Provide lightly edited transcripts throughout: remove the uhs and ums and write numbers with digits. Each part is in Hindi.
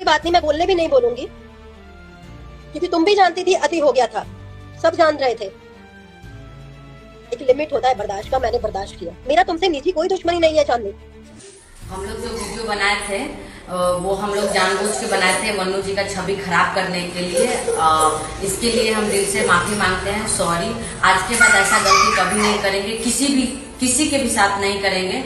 बात नहीं, मैं बोलने भी नहीं बोलूंगी, क्योंकि तुम भी जानती थी अति हो गया था, सब जान रहे थे। एक लिमिट होता है बर्दाश्त का, मैंने बर्दाश्त किया। मेरा तुमसे निजी कोई दुश्मनी नहीं है चांदनी। हम लोग जो वीडियो बनाए थे वो हम लोग जानबूझ के बनाए थे मन्नू जी का छवि खराब करने के लिए। इसके लिए हम दिल से माफी मांगते हैं, सॉरी। आज के बाद ऐसा गलती कभी नहीं करेंगे, किसी के भी साथ नहीं करेंगे।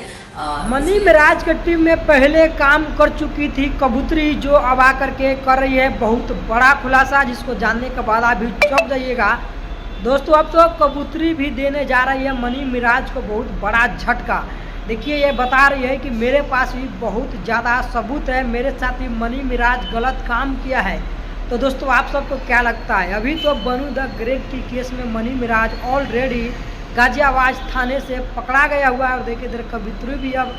मनी मिराज की टीम में पहले काम कर चुकी थी कबूतरी, जो अब आकर के कर रही है बहुत बड़ा खुलासा, जिसको जानने के बाद आप भी चौंक जाइएगा। दोस्तों अब तो कबूतरी भी देने जा रही है मनी मिराज को बहुत बड़ा झटका। देखिए ये बता रही है कि मेरे पास भी बहुत ज़्यादा सबूत है, मेरे साथ भी मनी मिराज गलत काम किया है। तो दोस्तों आप सबको क्या लगता है? अभी तो बनू द ग्रेट की केस में मनी मिराज ऑलरेडी गाजियाबाद थाने से पकड़ा गया हुआ है। और देखिए इधर कबूतरी भी अब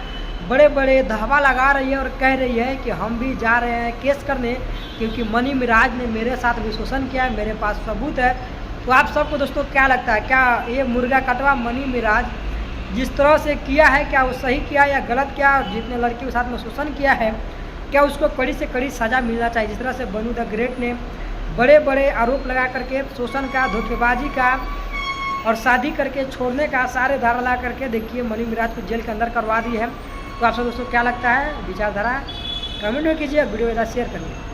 बड़े बड़े धावा लगा रही है और कह रही है कि हम भी जा रहे हैं केस करने, क्योंकि मनी मिराज ने मेरे साथ भी शोषण किया है, मेरे पास सबूत है। तो आप सबको दोस्तों क्या लगता है, क्या ये मुर्गा कटवा मनी मिराज जिस तरह से किया है, क्या वो सही किया या गलत किया? जितने लड़की के साथ में शोषण किया है, क्या उसको कड़ी से कड़ी सज़ा मिलना चाहिए? जिस तरह से बनू द ग्रेट ने बड़े बड़े आरोप लगा करके शोषण का, धोखेबाजी का और शादी करके छोड़ने का सारे धारा ला करके देखिए मनी मिराज को जेल के अंदर करवा दी है। तो आप सब दोस्तों क्या लगता है, विचारधारा कमेंट में कीजिए, वीडियो ज़्यादा शेयर करिए।